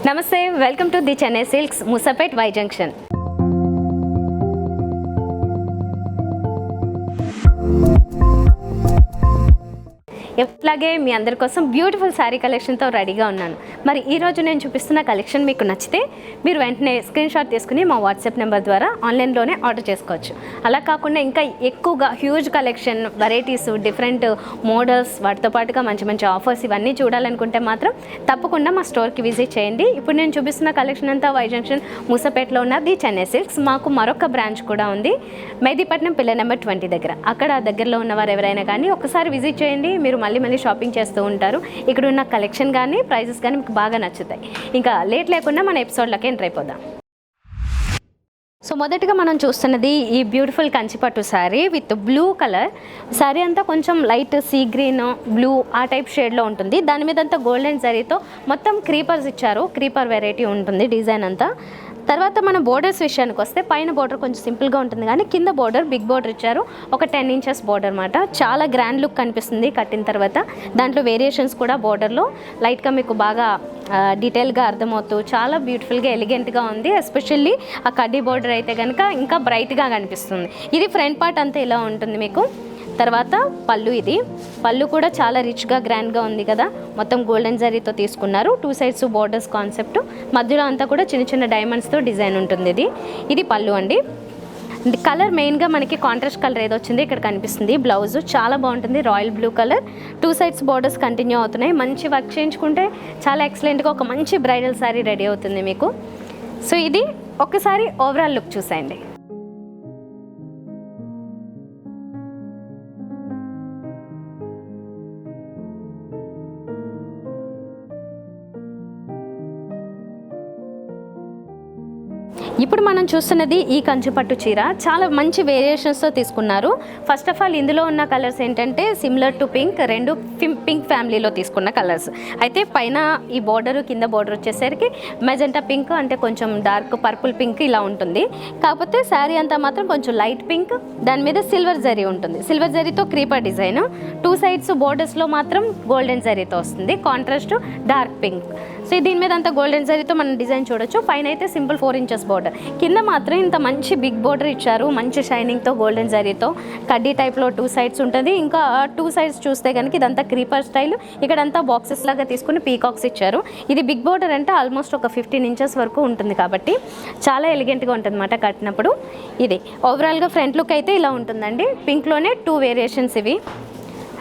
నమస్తే, welcome to the Chennai Silks, Musapet, Y junction. ఎట్లాగే మీ అందరి కోసం బ్యూటిఫుల్ శారీ కలెక్షన్తో రెడీగా ఉన్నాను. మరి ఈరోజు నేను చూపిస్తున్న కలెక్షన్ మీకు నచ్చితే మీరు వెంటనే స్క్రీన్ షాట్ తీసుకుని మా వాట్సాప్ నెంబర్ ద్వారా ఆన్లైన్లోనే ఆర్డర్ చేసుకోవచ్చు. అలా కాకుండా ఇంకా ఎక్కువగా huge collection, varieties, different models, వాటితో పాటుగా మంచి మంచి ఆఫర్స్ ఇవన్నీ చూడాలనుకుంటే మాత్రం తప్పకుండా మా స్టోర్కి విజిట్ చేయండి. ఇప్పుడు నేను చూపిస్తున్న కలెక్షన్ అంతా వై జంక్షన్ ముసాపేట్లో ఉన్న ది చెన్నై సిల్క్స్. మాకు మరొక బ్రాంచ్ కూడా ఉంది మెహదీపట్నం పిల్లర్ నెంబర్ 20 దగ్గర. అక్కడ దగ్గరలో ఉన్నవారు ఎవరైనా కానీ ఒకసారి విజిట్ చేయండి. మీరు మళ్ళీ షాపింగ్ చేస్తూ ఉంటారు. ఇక్కడ ఉన్న కలెక్షన్ కానీ ప్రైజెస్ కానీ మీకు బాగా నచ్చుతాయి. ఇంకా లేట్ లేకుండా మన ఎపిసోడ్లోకి ఎంటర్ అయిపోదాం. సో మొదటిగా మనం చూస్తున్నది ఈ beautiful Kanchipattu sari with blue colour. Sari అంతా కొంచెం లైట్ సీ గ్రీన్, బ్లూ ఆ టైప్ షేడ్లో ఉంటుంది. దాని మీద అంతా గోల్డెన్ జరీతో మొత్తం క్రీపర్స్ ఇచ్చారు. క్రీపర్ వెరైటీ ఉంటుంది డిజైన్ అంతా. తర్వాత మన బోర్డర్స్ విషయానికి వస్తే పైన బోర్డర్ కొంచెం సింపుల్గా ఉంటుంది, కానీ కింద బోర్డర్ బిగ్ బోర్డర్ ఇచ్చారు. ఒక 10 ఇంచెస్ బోర్డర్ అనమాట. చాలా గ్రాండ్ లుక్ కనిపిస్తుంది కట్టిన తర్వాత. దాంట్లో వేరియేషన్స్ కూడా బోర్డర్లో లైట్గా మీకు బాగా డీటెయిల్గా అర్థమవుతూ చాలా బ్యూటిఫుల్గా ఎలిగెంట్గా ఉంది. ఎస్పెషల్లీ ఆ కడ్డీ బోర్డర్ అయితే కనుక ఇంకా బ్రైట్గా కనిపిస్తుంది. ఇది ఫ్రంట్ పార్ట్ అంతా ఇలా ఉంటుంది మీకు. తర్వాత పళ్ళు, ఇది పళ్ళు కూడా చాలా రిచ్గా గ్రాండ్గా ఉంది కదా. మొత్తం గోల్డెన్ జరీతో తీసుకున్నారు. 2 సైడ్స్ బోర్డర్స్ కాన్సెప్ట్, మధ్యలో అంతా కూడా చిన్న చిన్న డైమండ్స్తో డిజైన్ ఉంటుంది. ఇది పళ్ళు అండి. కలర్ మెయిన్గా మనకి కాంట్రాస్ట్ కలర్ ఏదో వచ్చింది ఇక్కడ కనిపిస్తుంది. బ్లౌజ్ చాలా బాగుంటుంది, royal blue colour. 2 sides borders continue అవుతున్నాయి. మంచి వర్క్ చేయించుకుంటే చాలా ఎక్సలెంట్గా ఒక మంచి బ్రైడల్ శారీ రెడీ అవుతుంది మీకు. సో ఇది ఒకసారి ఓవరాల్ లుక్ చూసేయండి. ఇప్పుడు మనం చూస్తున్నది ఈ కంచిపట్టు చీర. చాలా మంచి వేరియేషన్స్తో తీసుకున్నారు. ఫస్ట్ ఆఫ్ ఆల్ ఇందులో ఉన్న కలర్స్ ఏంటంటే సిమిలర్ టు పింక్, రెండు పింక్ ఫ్యామిలీలో తీసుకున్న కలర్స్. అయితే పైన ఈ బోర్డర్, కింద బోర్డర్ వచ్చేసరికి మెజెంటా పింక్, అంటే కొంచెం డార్క్ పర్పుల్ పింక్ ఇలా ఉంటుంది. కాకపోతే శారీ అంతా మాత్రం కొంచెం లైట్ పింక్, దాని మీద సిల్వర్ జరీ ఉంటుంది. సిల్వర్ జరీతో క్రీపర్ డిజైన్. 2 సైడ్స్ బోర్డర్స్లో మాత్రం గోల్డెన్ జరీతో వస్తుంది, కాంట్రాస్ట్ డార్క్ పింక్. సో దీని మీద అంతా గోల్డెన్ జరీతో మనం డిజైన్ చూడొచ్చు. పైన అయితే సింపుల్ 4 ఇంచెస్ బోర్డర్, కింద మాత్రం ఇంత మంచి బిగ్ బోర్డర్ ఇచ్చారు. మంచి షైనింగ్తో గోల్డెన్ జరీతో కడ్డీ టైప్లో 2 సైడ్స్ ఉంటుంది. ఇంకా 2 సైడ్స్ చూస్తే కనుక ఇదంతా క్రీపర్ స్టైల్. ఇక్కడంతా బాక్సెస్ లాగా తీసుకుని పీకాక్స్ ఇచ్చారు. ఇది బిగ్ బోర్డర్ అంటే ఆల్మోస్ట్ ఒక 15 ఇంచెస్ వరకు ఉంటుంది కాబట్టి చాలా ఎలిగెంట్గా ఉంటుంది అన్నమాట కట్టినప్పుడు. ఇది ఓవరాల్గా ఫ్రంట్ లుక్ అయితే ఇలా ఉంటుందండి. పింక్లోనే 2 వేరియేషన్స్ ఇవి.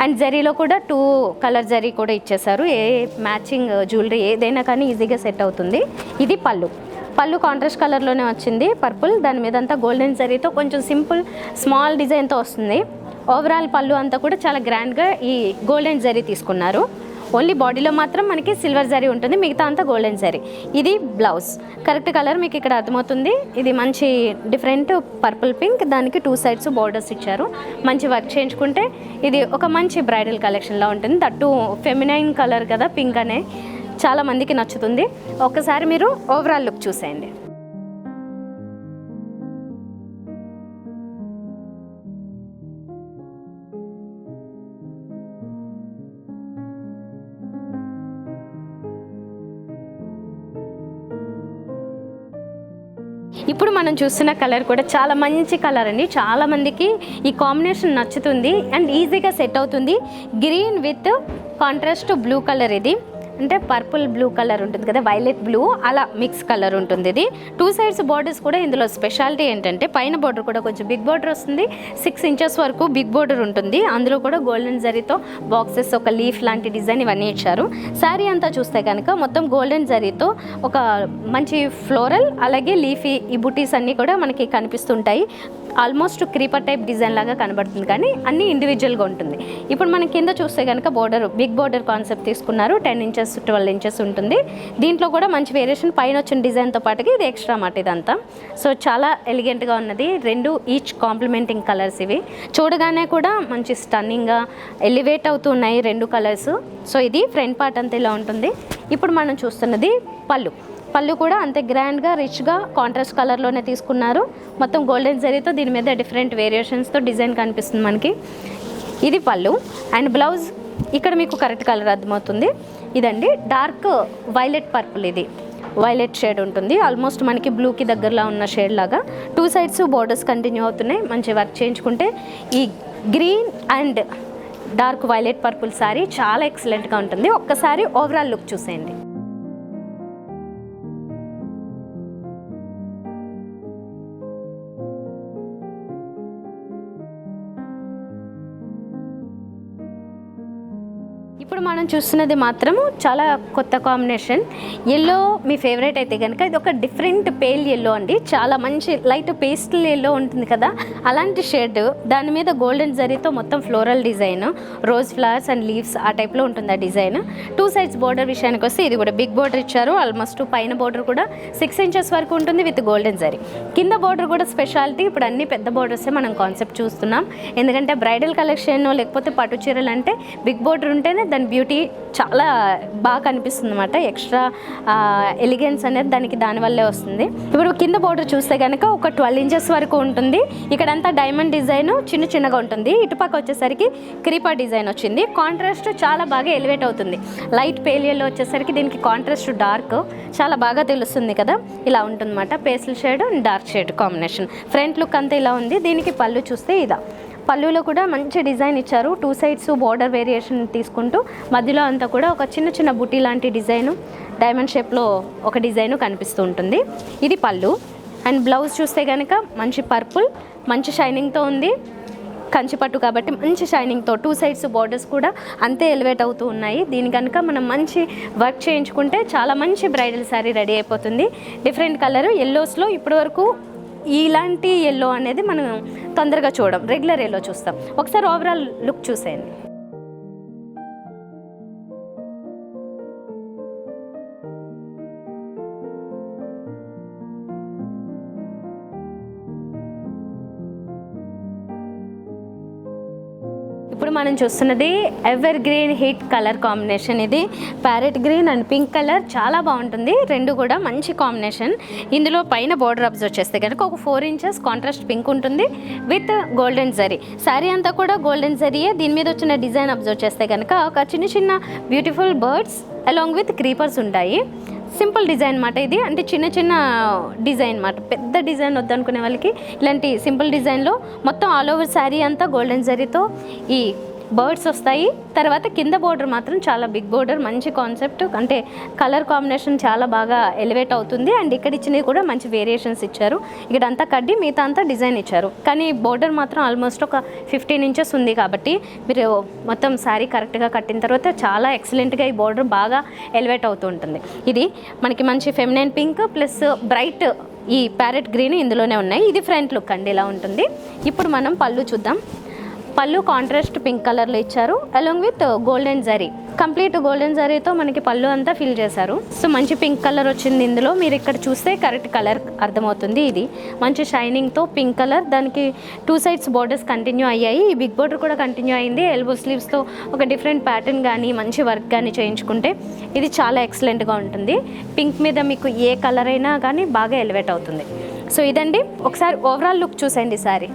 అండ్ జరీలో కూడా 2 కలర్ జరీ కూడా ఇచ్చేసారు. ఏ మ్యాచింగ్ జ్యువెలరీ ఏదైనా కానీ ఈజీగా సెట్ అవుతుంది. ఇది పళ్ళు. పళ్ళు కాంట్రాస్ట్ కలర్లోనే వచ్చింది, పర్పుల్. దాని మీద అంతా గోల్డెన్ జరీతో కొంచెం సింపుల్ స్మాల్ డిజైన్తో వస్తుంది. ఓవరాల్ పళ్ళు అంతా కూడా చాలా గ్రాండ్గా ఈ గోల్డెన్ జరీ తీసుకున్నారు. ఓన్లీ బాడీలో మాత్రం మనకి సిల్వర్ జరీ ఉంటుంది, మిగతా అంతా గోల్డెన్ జరీ. ఇది బ్లౌజ్. కరెక్ట్ కలర్ మీకు ఇక్కడ అర్థమవుతుంది. ఇది మంచి డిఫరెంట్ పర్పుల్ పింక్, దానికి 2 సైడ్స్ బోర్డర్స్ ఇచ్చారు. మంచి వర్క్ చేయించుకుంటే ఇది ఒక మంచి బ్రైడల్ కలెక్షన్లో ఉంటుంది. దట్టు ఫెమినైన్ కలర్ కదా, పింక్ అనే చాలా మందికి నచ్చుతుంది. ఒకసారి మీరు ఓవరాల్ లుక్ చూసేయండి. ఇప్పుడు మనం చూస్తున్న కలర్ కూడా చాలా మంచి కలర్ అండి. చాలా మందికి ఈ కాంబినేషన్ నచ్చుతుంది అండ్ ఈజీగా సెట్ అవుతుంది. Green with contrast blue colour. ఇది అంటే పర్పుల్ బ్లూ కలర్ ఉంటుంది కదా, వైలెట్ బ్లూ అలా మిక్స్ కలర్ ఉంటుంది. ఇది 2 సైడ్స్ బార్డర్స్ కూడా ఇందులో స్పెషాలిటీ ఏంటంటే పైన బార్డర్ కూడా కొంచెం బిగ్ బార్డర్ వస్తుంది. 6 ఇంచెస్ వరకు బిగ్ బార్డర్ ఉంటుంది. అందులో కూడా గోల్డెన్ జరీతో బాక్సెస్, ఒక లీఫ్ లాంటి డిజైన్ ఇవన్నీ ఇచ్చారు. శారీ అంతా చూస్తే కనుక మొత్తం గోల్డెన్ జరీతో ఒక మంచి ఫ్లోరల్ అలాగే లీఫీ ఈ బుటీస్ అన్నీ కూడా మనకి కనిపిస్తుంటాయి. ఆల్మోస్ట్ క్రీపర్ టైప్ డిజైన్ లాగా కనబడుతుంది, కానీ అన్నీ ఇండివిజువల్గా ఉంటుంది. ఇప్పుడు మనం కింద చూస్తే కనుక బోర్డర్ బిగ్ బోర్డర్ కాన్సెప్ట్ తీసుకున్నారు. 10 ఇంచెస్ 12 ఇంచెస్ ఉంటుంది. దీంట్లో కూడా మంచి వేరియేషన్ పైన వచ్చిన డిజైన్తో పాటుగా ఇది ఎక్స్ట్రా మాట ఇదంతా. సో చాలా ఎలిగెంట్గా ఉన్నది. 2 ఈచ్ కాంప్లిమెంటింగ్ కలర్స్. ఇవి చూడగానే కూడా మంచి స్టన్నింగ్గా ఎలివేట్ అవుతున్నాయి 2 కలర్స్. సో ఇది ఫ్రంట్ పార్ట్ అంతా ఇలా ఉంటుంది. ఇప్పుడు మనం చూస్తున్నది పళ్ళు. పళ్ళు కూడా అంతే గ్రాండ్గా రిచ్గా కాంట్రాస్ట్ కలర్లోనే తీసుకున్నారు. మొత్తం గోల్డెన్ జరీతో దీని మీద డిఫరెంట్ వేరియేషన్స్తో డిజైన్ కనిపిస్తుంది మనకి. ఇది పళ్ళు. అండ్ బ్లౌజ్ ఇక్కడ మీకు కరెక్ట్ కలర్ అర్థమవుతుంది. ఇదండి డార్క్ వైలెట్ పర్పుల్. ఇది వైలెట్ షేడ్ ఉంటుంది. ఆల్మోస్ట్ మనకి బ్లూకి దగ్గరలో ఉన్న షేడ్ లాగా 2 సైడ్స్ బోర్డర్స్ కంటిన్యూ అవుతున్నాయి. మంచి వర్క్ చేయించుకుంటే ఈ green and dark violet purple sari చాలా ఎక్సలెంట్గా ఉంటుంది. ఒక్కసారి ఓవరాల్ లుక్ చూసేయండి. ఇప్పుడు మనం చూస్తున్నది మాత్రము చాలా కొత్త కాంబినేషన్. ఎల్లో మీ ఫేవరెట్ అయితే కనుక ఇది ఒక డిఫరెంట్ పేల్ ఎల్లో అండి. చాలా మంచి లైట్ పేస్టల్ ఎల్లో ఉంటుంది కదా, అలాంటి షేడ్. దాని మీద గోల్డెన్ జరీతో మొత్తం floral design, rose flowers and leaves ఆ టైప్లో ఉంటుంది ఆ డిజైన్. 2 సైడ్స్ బోర్డర్ విషయానికి వస్తే ఇది కూడా బిగ్ బోర్డర్ ఇచ్చారు. ఆల్మోస్ట్ పైన బోర్డర్ కూడా 6 ఇంచెస్ వరకు ఉంటుంది విత్ గోల్డెన్ జరీ. కింద బోర్డర్ కూడా స్పెషాలిటీ. ఇప్పుడు అన్ని పెద్ద బోర్డర్సే మనం కాన్సెప్ట్ చూస్తున్నాం. ఎందుకంటే బ్రైడల్ కలెక్షన్ లేకపోతే పట్టు చీరలు అంటే బిగ్ బోర్డర్ ఉంటేనే దాని బ్యూటీ చాలా బాగా కనిపిస్తుంది అన్నమాట. ఎక్స్ట్రా ఎలిగెన్స్ అనేది దానివల్లే వస్తుంది. ఇప్పుడు కింద బోర్డర్ చూస్తే కనుక ఒక 12 ఇంచెస్ వరకు ఉంటుంది. ఇక్కడంతా డైమండ్ డిజైన్ చిన్నగా ఉంటుంది. ఇటుపక్క వచ్చేసరికి క్రీపర్ డిజైన్ వచ్చింది. కాంట్రాస్ట్ చాలా బాగా ఎలివేట్ అవుతుంది. లైట్ పేలియల్లో వచ్చేసరికి దీనికి కాంట్రాస్ట్ డార్క్ చాలా బాగా తెలుస్తుంది కదా, ఇలా ఉంటుందన్నమాట. Pastel shade and dark shade combination. Front look అంతా ఇలా ఉంది. దీనికి పళ్ళు చూస్తే ఇదా, పళ్ళులో కూడా మంచి డిజైన్ ఇచ్చారు. 2 సైడ్స్ బోర్డర్ వేరియేషన్ తీసుకుంటూ మధ్యలో అంతా కూడా ఒక చిన్న బుటీ లాంటి డిజైను, డైమండ్ షేప్లో ఒక డిజైను కనిపిస్తూ ఉంటుంది. ఇది పళ్ళు. అండ్ బ్లౌజ్ చూస్తే కనుక మంచి పర్పుల్, మంచి షైనింగ్తో ఉంది. కంచిపట్టు కాబట్టి మంచి షైనింగ్తో 2 సైడ్స్ బోర్డర్స్ కూడా అంతే ఎలివేట్ అవుతూ ఉన్నాయి. దీని కనుక మనం మంచి వర్క్ చేయించుకుంటే చాలా మంచి బ్రైడల్ శారీ రెడీ అయిపోతుంది. డిఫరెంట్ కలర్ ఎల్లోస్లో ఇప్పటి వరకు ఇలాంటి ఎల్లో అనేది మనం తొందరగా చూడం, రెగ్యులర్ ఎల్లో చూస్తాం. ఒకసారి ఓవరాల్ లుక్ చూసేయండి. ఇప్పుడు మనం చూస్తున్నది evergreen hit colour combination. ఇది parrot green and pink colour చాలా బాగుంటుంది. రెండు కూడా మంచి కాంబినేషన్. ఇందులో పైన బోర్డర్ అబ్జర్వ్ చేస్తే కనుక ఒక 4 ఇంచెస్ కాంట్రాస్ట్ పింక్ ఉంటుంది విత్ గోల్డెన్ జరీ. శారీ అంతా కూడా గోల్డెన్ జరీయే. దీని మీద వచ్చిన డిజైన్ అబ్జర్వ్ చేస్తే కనుక ఒక చిన్న beautiful birds along with creepers ఉంటాయి. సింపుల్ డిజైన్ అన్నమాట ఇది. అంటే చిన్న డిజైన్ అన్నమాట. పెద్ద డిజైన్ వద్దనుకునే వాళ్ళకి ఇలాంటి సింపుల్ డిజైన్లో మొత్తం ఆల్ ఓవర్ శారీ అంతా గోల్డెన్ జరీతో ఈ బర్డ్స్ వస్తాయి. తర్వాత కింద బోర్డర్ మాత్రం చాలా బిగ్ బోర్డర్, మంచి కాన్సెప్ట్. అంటే కలర్ కాంబినేషన్ చాలా బాగా ఎలివేట్ అవుతుంది. అండ్ ఇక్కడ ఇచ్చినవి కూడా మంచి వేరియేషన్స్ ఇచ్చారు. ఇక్కడ అంతా కడ్డీ, మిగతా అంతా డిజైన్ ఇచ్చారు. కానీ బోర్డర్ మాత్రం ఆల్మోస్ట్ ఒక 15 ఇంచెస్ ఉంది కాబట్టి మీరు మొత్తం శారీ కరెక్ట్గా కట్టిన తర్వాత చాలా ఎక్సలెంట్గా ఈ బోర్డర్ బాగా ఎలివేట్ అవుతూ ఉంటుంది. ఇది మనకి మంచి ఫెమినైన్ పింక్ ప్లస్ బ్రైట్ ఈ ప్యారెట్ గ్రీన్ ఇందులోనే ఉన్నాయి. ఇది ఫ్రంట్ లుక్ అండి, ఇలా ఉంటుంది. ఇప్పుడు మనం పళ్ళు చూద్దాం. పళ్ళు కాంట్రాస్ట్ పింక్ కలర్లో ఇచ్చారు along with golden zari. Complete golden జరీతో మనకి పళ్ళు అంతా ఫిల్ చేశారు. సో మంచి పింక్ కలర్ వచ్చింది ఇందులో. మీరు ఇక్కడ చూస్తే కరెక్ట్ కలర్ అర్థమవుతుంది. ఇది మంచి షైనింగ్తో పింక్ కలర్. దానికి 2 సైడ్స్ బోర్డర్స్ కంటిన్యూ అయ్యాయి. ఈ బిగ్ బోర్డర్ కూడా కంటిన్యూ అయింది. ఎల్బో స్లీవ్స్తో ఒక డిఫరెంట్ ప్యాటర్న్ కానీ మంచి వర్క్ కానీ చేయించుకుంటే ఇది చాలా ఎక్సలెంట్గా ఉంటుంది. పింక్ మీద మీకు ఏ కలర్ అయినా కానీ బాగా ఎలివేట్ అవుతుంది. సో ఇదండి, ఒకసారి ఓవరాల్ లుక్ చూసేయండి సారీ.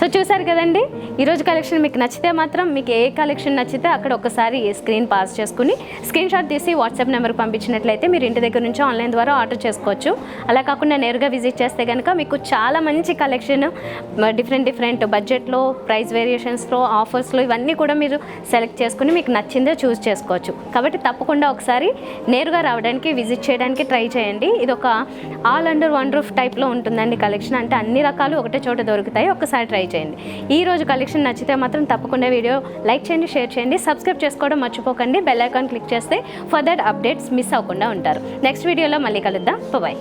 సో చూసారు కదండి, ఈరోజు కలెక్షన్ మీకు నచ్చితే మాత్రం మీకు ఏ కలెక్షన్ నచ్చితే అక్కడ ఒకసారి స్క్రీన్ పాస్ చేసుకుని స్క్రీన్ షాట్ తీసి వాట్సాప్ నెంబర్కి పంపించినట్లయితే మీరు ఇంటి దగ్గర నుంచి ఆన్లైన్ ద్వారా ఆర్డర్ చేసుకోవచ్చు. అలా కాకుండా నేరుగా విజిట్ చేస్తే కనుక మీకు చాలా మంచి కలెక్షన్ డిఫరెంట్ బడ్జెట్లో, ప్రైస్ వేరియేషన్స్లో, ఆఫర్స్లో ఇవన్నీ కూడా మీరు సెలెక్ట్ చేసుకుని మీకు నచ్చిందే చూస్ చేసుకోవచ్చు. కాబట్టి తప్పకుండా ఒకసారి నేరుగా రావడానికి, విజిట్ చేయడానికి ట్రై చేయండి. ఇది ఒక ఆల్ అండర్ వన్ రూఫ్ టైప్లో ఉంటుందండి కలెక్షన్. అంటే అన్ని రకాలు ఒకటే చోట దొరుకుతాయి. ఒక్కసారి ట్రై చేయండి. ఈ రోజు కలెక్షన్ నచ్చితే మాత్రం తప్పకుండా వీడియో లైక్ చేయండి, షేర్ చేయండి, సబ్స్క్రైబ్ చేసుకోవడం మర్చిపోకండి. బెల్ ఐకాన్ క్లిక్ చేస్తే ఫర్దర్ అప్డేట్స్ మిస్ అవ్వకుండా ఉంటారు. నెక్స్ట్ వీడియోలో మళ్ళీ కలుద్దాం. బాయ్.